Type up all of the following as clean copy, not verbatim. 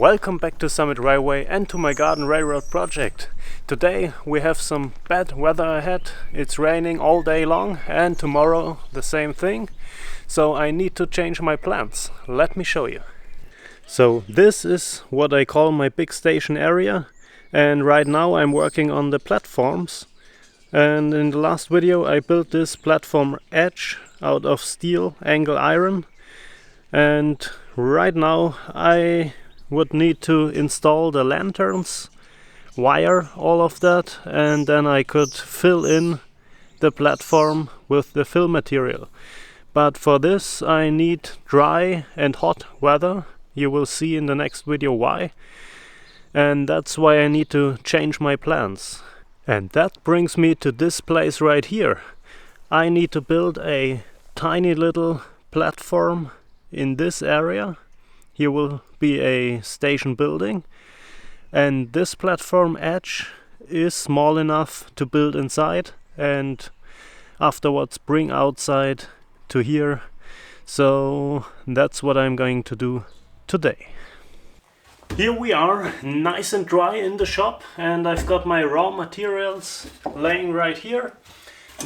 Welcome back to Summit Railway and to my garden railroad project. Today we have some bad weather ahead. It's raining all day long and tomorrow the same thing. So I need to change my plans. Let me show you. So this is what I call my big station area, and right now I'm working on the platforms. And in the last video I built this platform edge out of steel angle iron, and right now I would need to install the lanterns, wire all of that, and then I could fill in the platform with the fill material. But for this I need dry and hot weather. You will see in the next video why. And that's why I need to change my plans. And that brings me to this place right here. I need to build a tiny little platform in this area. Here will be a station building, and this platform edge is small enough to build inside and afterwards bring outside to here. So that's what I'm going to do today. Here we are, nice and dry in the shop, and I've got my raw materials laying right here.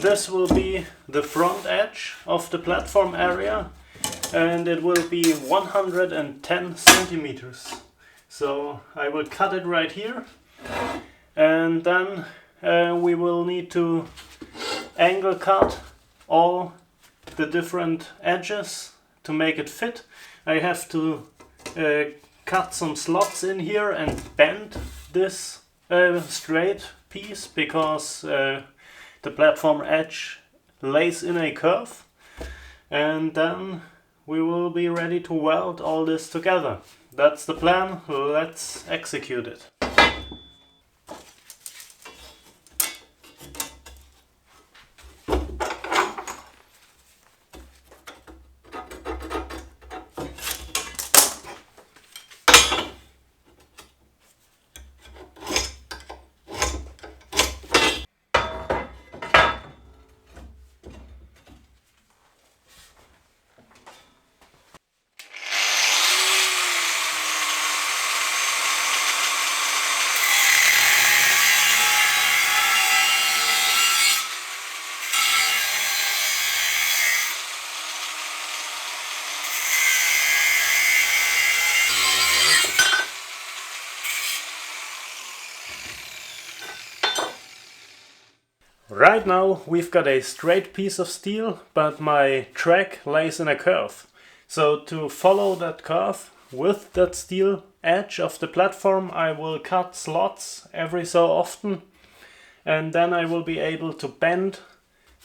This will be the front edge of the platform area, and it will be 110 centimeters. So I will cut it right here, and then we will need to angle cut all the different edges to make it fit. I have to cut some slots in here and bend this straight piece because the platform edge lays in a curve, and then we will be ready to weld all this together. That's the plan. Let's execute it. Right now we've got a straight piece of steel, but my track lays in a curve. So to follow that curve with that steel edge of the platform, I will cut slots every so often, and then I will be able to bend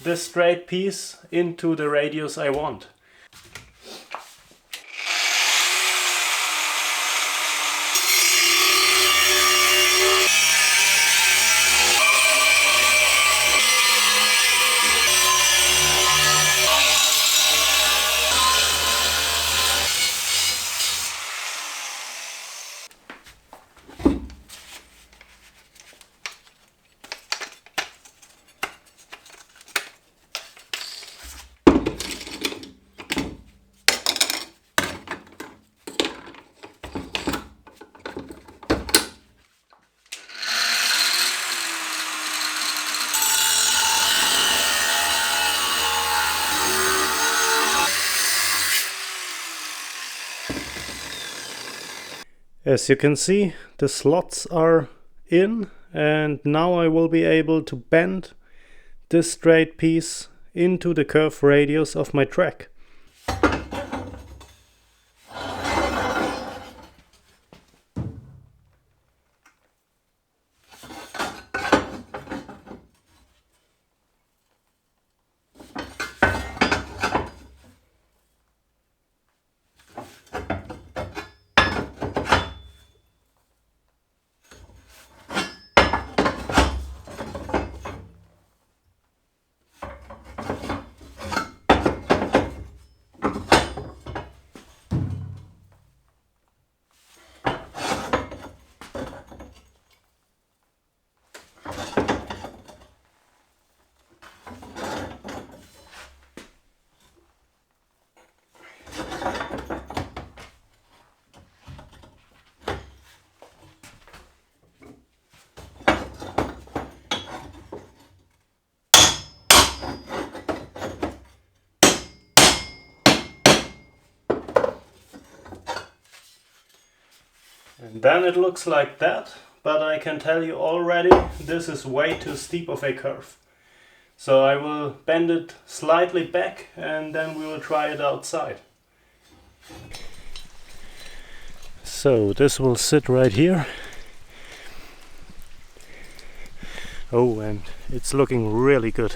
this straight piece into the radius I want. As you can see, the slots are in, and now I will be able to bend this straight piece into the curve radius of my track. Then it looks like that, but I can tell you already this is way too steep of a curve. So I will bend it slightly back and then we will try it outside. So this will sit right here. Oh, and it's looking really good.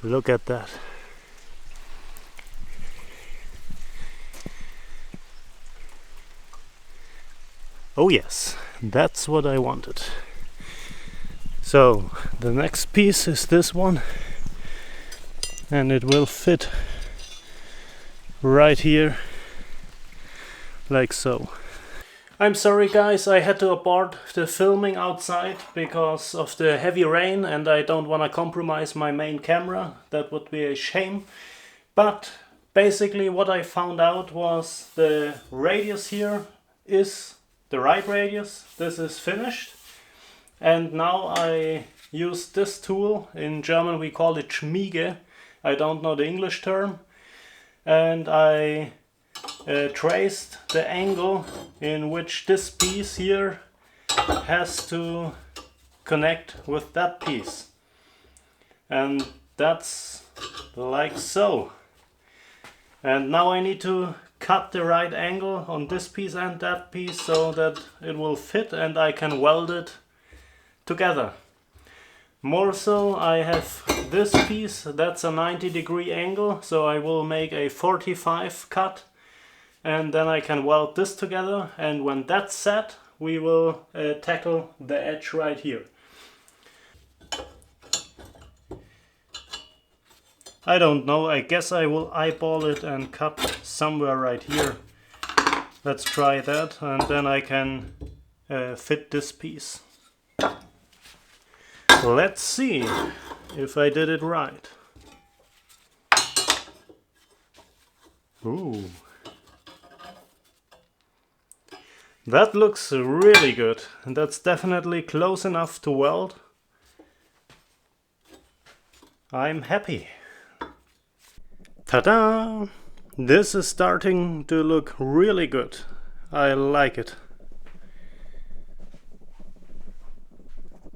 Look at that. Oh yes, that's what I wanted. So the next piece is this one, and it will fit right here, like so. I'm sorry guys, I had to abort the filming outside because of the heavy rain and I don't want to compromise my main camera. That would be a shame. But basically what I found out was the radius here is the right radius. This is finished. And now I use this tool. In German we call it Schmiege. I don't know the English term. And I traced the angle in which this piece here has to connect with that piece, and that's like so. And now I need to cut the right angle on this piece and that piece so that it will fit and I can weld it together. More so, I have this piece, that's a 90-degree angle, so I will make a 45 cut. And then I can weld this together, and when that's set we will tackle the edge right here. I don't know, I guess I will eyeball it and cut somewhere right here. Let's try that, and then I can fit this piece. Let's see if I did it right. Ooh. That looks really good, and that's definitely close enough to weld. I'm happy. Ta-da! This is starting to look really good. I like it.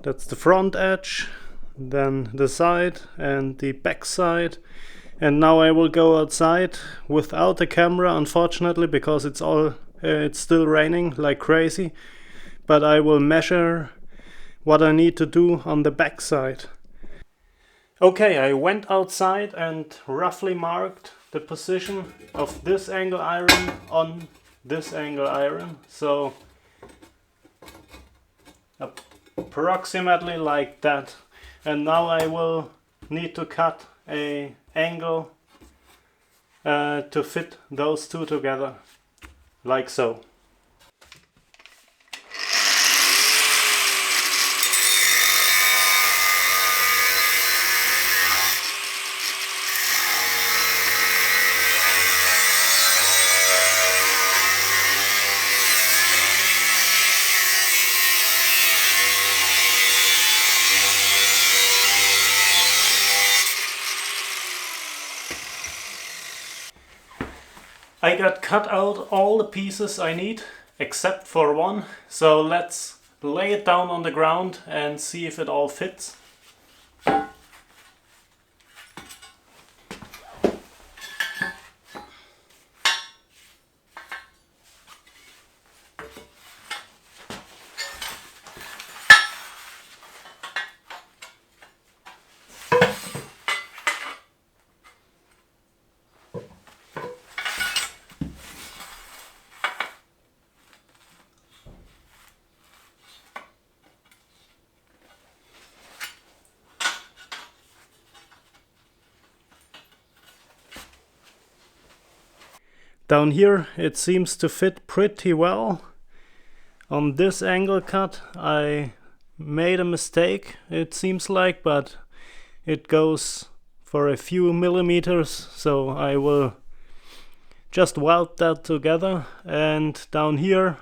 That's the front edge, then the side and the back side. And now I will go outside without the camera, unfortunately, because it's still raining like crazy, but I will measure what I need to do on the back side. Okay, I went outside and roughly marked the position of this angle iron on this angle iron, so approximately like that. And now I will need to cut an angle to fit those two together. Like so. I got cut out all the pieces I need, except for one, so let's lay it down on the ground and see if it all fits. Down here it seems to fit pretty well. On this angle cut I made a mistake, it seems like, but it goes for a few millimeters, so I will just weld that together. And down here,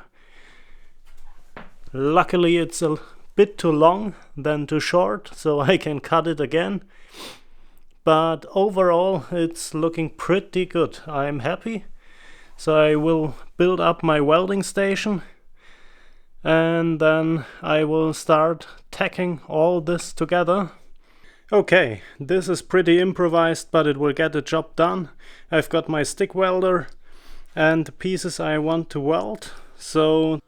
luckily it's a bit too long than too short, so I can cut it again. But overall it's looking pretty good. I'm happy. So I will build up my welding station, and then I will start tacking all this together. Okay, this is pretty improvised, but it will get the job done. I've got my stick welder and the pieces I want to weld. So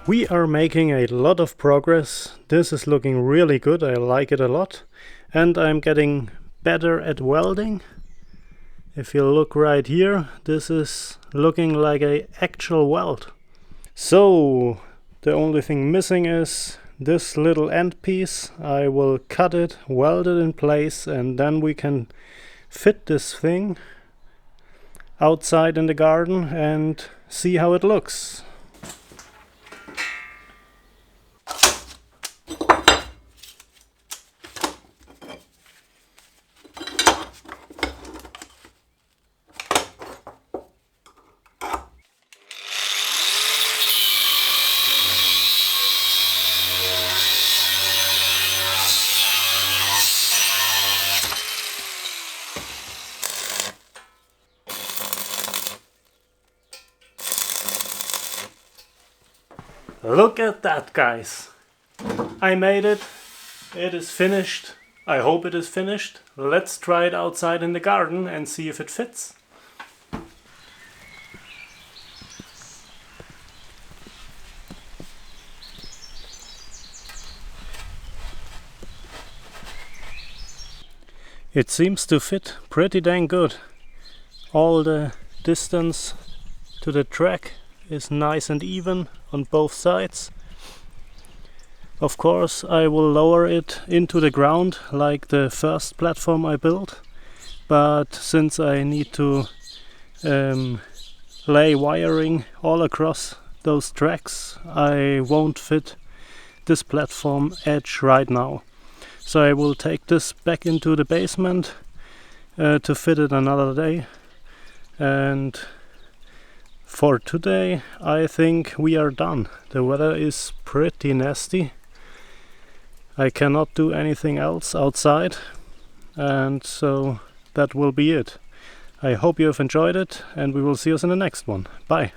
we are making a lot of progress. This is looking really good. I like it a lot. And I'm getting better at welding. If you look right here, this is looking like an actual weld. So the only thing missing is this little end piece. I will cut it, weld it in place, and then we can fit this thing outside in the garden and see how it looks. Look at that, guys! I made it. It is finished. I hope it is finished. Let's try it outside in the garden and see if it fits. It seems to fit pretty dang good. All the distance to the track is nice and even on both sides. Of course, I will lower it into the ground like the first platform I built, but since I need to lay wiring all across those tracks, I won't fit this platform edge right now. So I will take this back into the basement to fit it another day. And for today, I think we are done. The weather is pretty nasty. I cannot do anything else outside, and so that will be it. I hope you have enjoyed it, and we will see us in the next one. Bye!